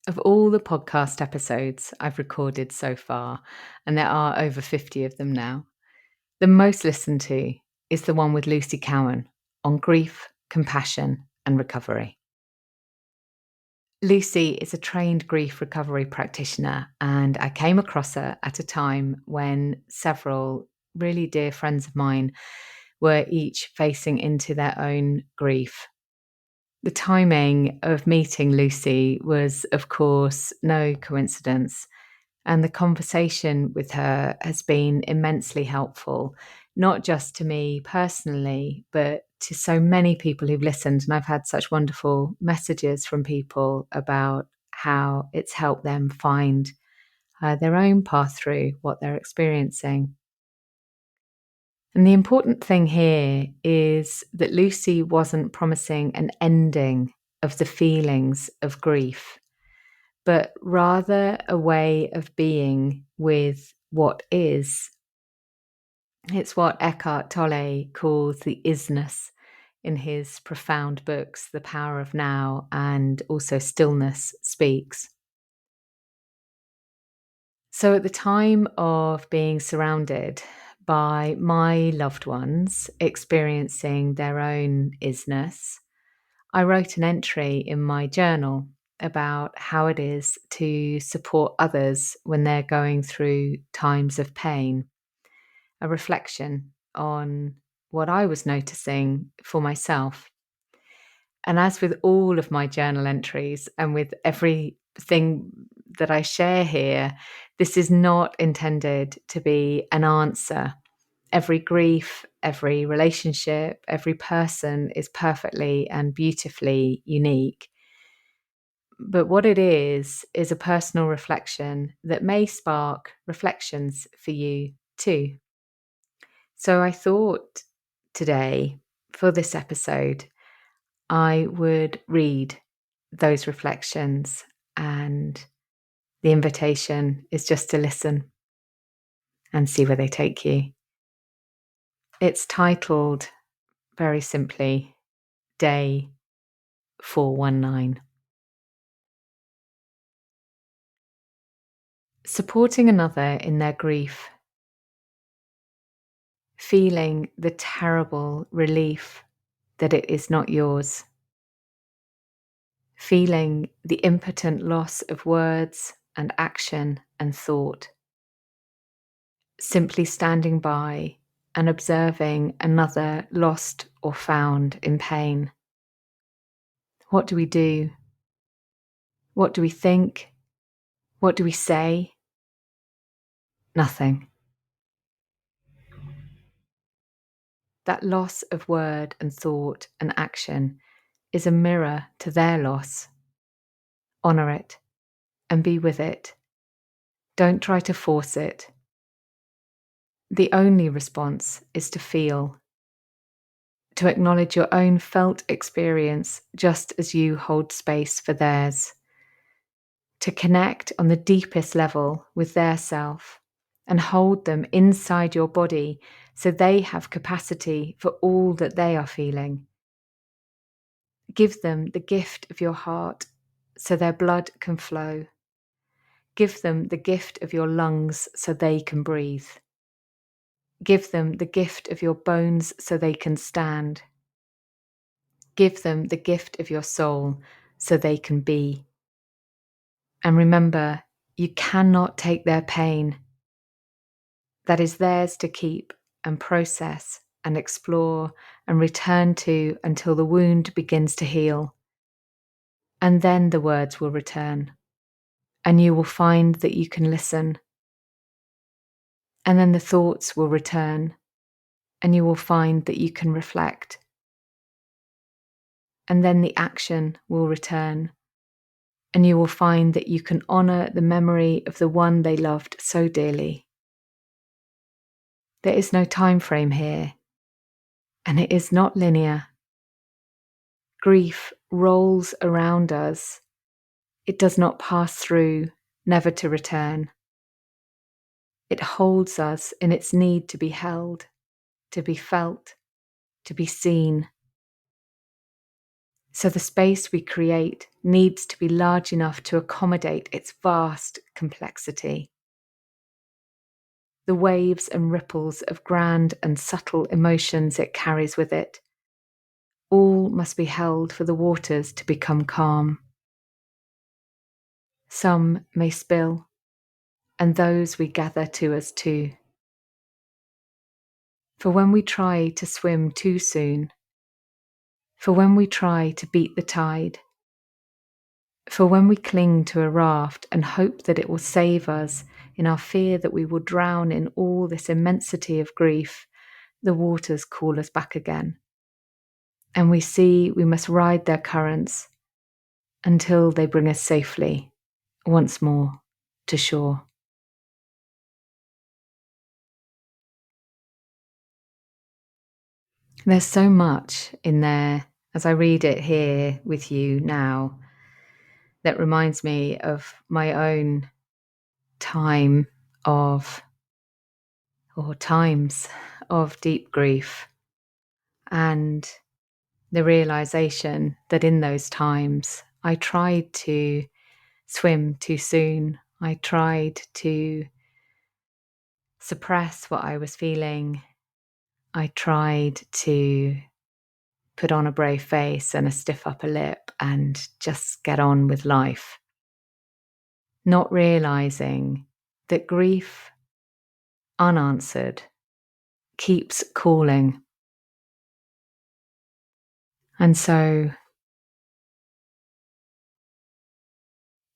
Of all the podcast episodes I've recorded so far, and there are over 50 of them now, the most listened to is the one with Lucy Cowan on grief, compassion, and recovery. Lucy is a trained grief recovery practitioner, and I came across her at a time when several really dear friends of mine were each facing into their own grief. The timing of meeting Lucy was, of course, no coincidence. And the conversation with her has been immensely helpful, not just to me personally, but to so many people who've listened. And I've had such wonderful messages from people about how it's helped them find their own path through what they're experiencing. And the important thing here is that Lucy wasn't promising an ending of the feelings of grief, but rather a way of being with what is. It's what Eckart Tolle calls the ISness in his profound books, The Power of Now and also Stillness Speaks. So at the time of being surrounded by my loved ones experiencing their own isness, I wrote an entry in my journal about how it is to support others when they're going through times of pain, a reflection on what I was noticing for myself. And as with all of my journal entries and with everything that I share here, this is not intended to be an answer. Every grief, every relationship, every person is perfectly and beautifully unique. But what it is a personal reflection that may spark reflections for you too. So I thought today, for this episode, I would read those reflections, and the invitation is just to listen and see where they take you. It's titled, very simply, Day 419. Supporting another in their grief, feeling the terrible relief that it is not yours, feeling the impotent loss of words and action and thought, simply standing by and observing another lost or found in pain. What do we do? What do we think? What do we say? Nothing. That loss of word and thought and action is a mirror to their loss. Honour it and be with it. Don't try to force it. The only response is to feel, to acknowledge your own felt experience just as you hold space for theirs, to connect on the deepest level with their self and hold them inside your body so they have capacity for all that they are feeling. Give them the gift of your heart so their blood can flow. Give them the gift of your lungs so they can breathe. Give them the gift of your bones so they can stand. Give them the gift of your soul so they can be. And remember, you cannot take their pain. That is theirs to keep and process and explore and return to until the wound begins to heal. And then the words will return, and you will find that you can listen. And then the thoughts will return, and you will find that you can reflect. And then the action will return, and you will find that you can honour the memory of the one they loved so dearly. There is no time frame here, and it is not linear. Grief rolls around us. It does not pass through, never to return. It holds us in its need to be held, to be felt, to be seen. So the space we create needs to be large enough to accommodate its vast complexity. The waves and ripples of grand and subtle emotions it carries with it, all must be held for the waters to become calm. Some may spill, and those we gather to us too. For when we try to swim too soon, for when we try to beat the tide, for when we cling to a raft and hope that it will save us in our fear that we will drown in all this immensity of grief, the waters call us back again. And we see we must ride their currents until they bring us safely once more to shore. There's so much in there as I read it here with you now that reminds me of my own time of, or times of deep grief, and the realization that in those times I tried to swim too soon. I tried to suppress what I was feeling. I tried to put on a brave face and a stiff upper lip and just get on with life, not realizing that grief, unanswered, keeps calling. And so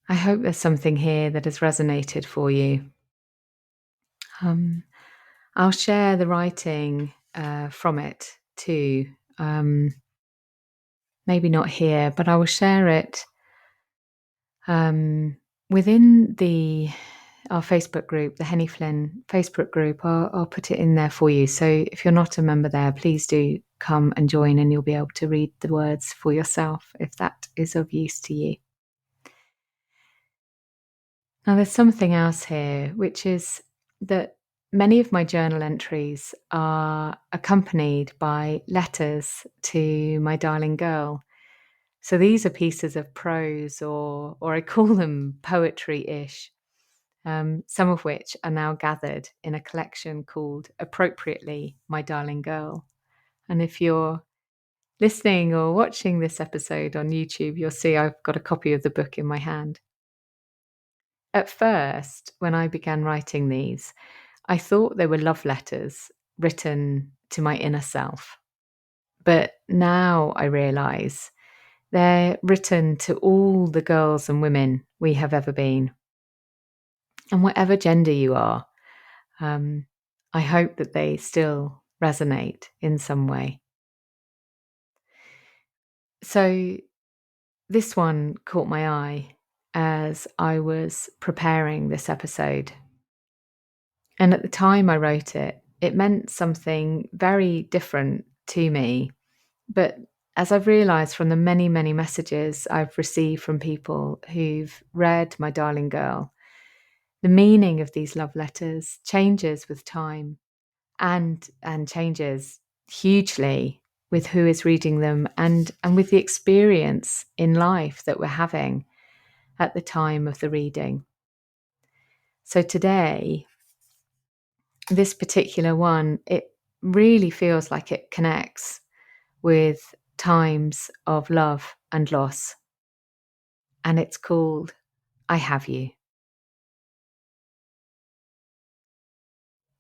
I hope there's something here that has resonated for you. I'll share the writing from it too. Maybe not here, but I will share it within our Facebook group, the Henny Flynn Facebook group. I'll put it in there for you. So if you're not a member there, please do come and join, and you'll be able to read the words for yourself if that is of use to you. Now, there's something else here, which is that many of my journal entries are accompanied by letters to my darling girl. So these are pieces of prose, or I call them poetry-ish, some of which are now gathered in a collection called, appropriately, My Darling Girl. And if you're listening or watching this episode on YouTube, you'll see I've got a copy of the book in my hand. At first, when I began writing these, I thought they were love letters written to my inner self. But now I realise they're written to all the girls and women we have ever been. And whatever gender you are, I hope that they still resonate in some way. So this one caught my eye as I was preparing this episode. And at the time I wrote it, it meant something very different to me. But as I've realised from the many, many messages I've received from people who've read My Darling Girl, the meaning of these love letters changes with time and changes hugely with who is reading them and with the experience in life that we're having at the time of the reading. So today, this particular one, it really feels like it connects with times of love and loss. And it's called I Have You.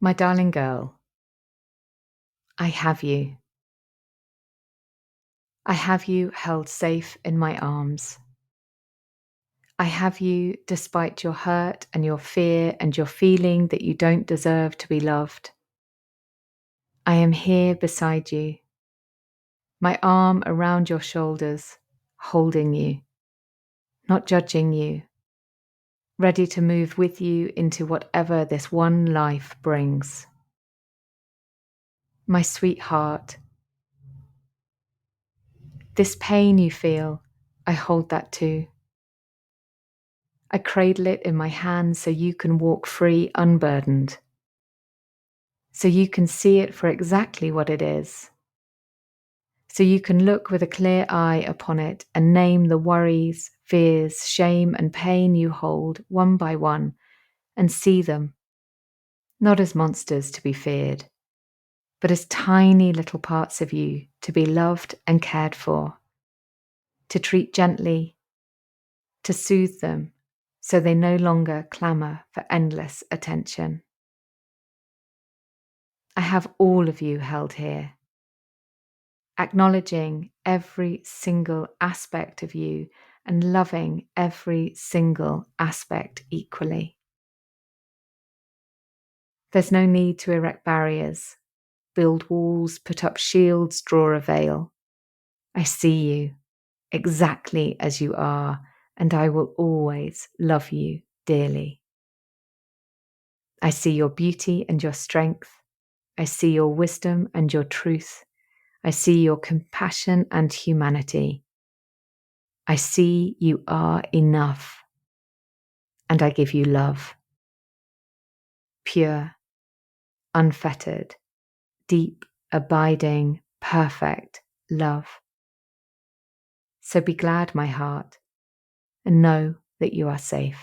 My darling girl, I have you. I have you held safe in my arms. I have you despite your hurt and your fear and your feeling that you don't deserve to be loved. I am here beside you, my arm around your shoulders, holding you, not judging you, ready to move with you into whatever this one life brings. My sweetheart, this pain you feel, I hold that too. I cradle it in my hands so you can walk free, unburdened, so you can see it for exactly what it is, So you can look with a clear eye upon it and name the worries, fears, shame, and pain you hold one by one, and see them, not as monsters to be feared, but as tiny little parts of you to be loved and cared for, to treat gently, to soothe them so they no longer clamour for endless attention. I have all of you held here, acknowledging every single aspect of you and loving every single aspect equally. There's no need to erect barriers, build walls, put up shields, draw a veil. I see you exactly as you are, and I will always love you dearly. I see your beauty and your strength. I see your wisdom and your truth. I see your compassion and humanity. I see you are enough, and I give you love. Pure, unfettered, deep, abiding, perfect love. So be glad, my heart, and know that you are safe.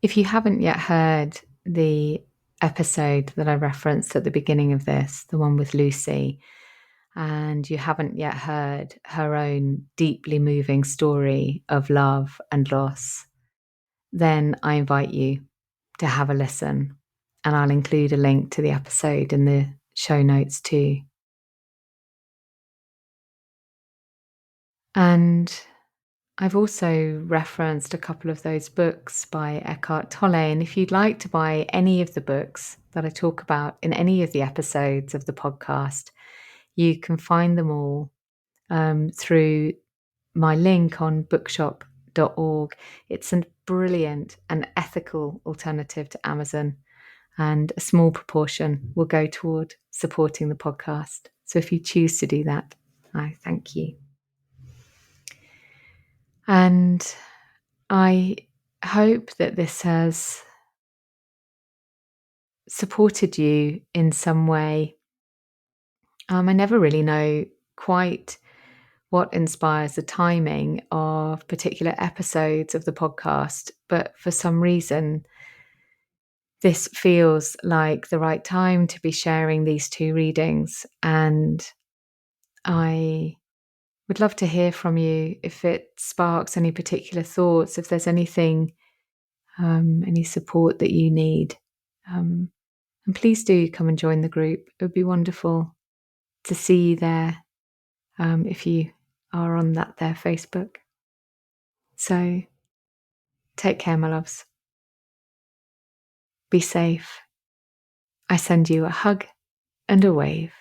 If you haven't yet heard the episode that I referenced at the beginning of this, the one with Lucy, and you haven't yet heard her own deeply moving story of love and loss, then I invite you to have a listen. And I'll include a link to the episode in the show notes too. And I've also referenced a couple of those books by Eckart Tolle. And if you'd like to buy any of the books that I talk about in any of the episodes of the podcast, you can find them all through my link on bookshop.org. It's a brilliant and ethical alternative to Amazon, and a small proportion will go toward supporting the podcast. So if you choose to do that, I thank you. And I hope that this has supported you in some way. I never really know quite what inspires the timing of particular episodes of the podcast, but for some reason, this feels like the right time to be sharing these two readings. And I would love to hear from you if it sparks any particular thoughts, if there's anything, any support that you need. And please do come and join the group. It would be wonderful to see you there if you are on that there Facebook. So take care, my loves. Be safe. I send you a hug and a wave.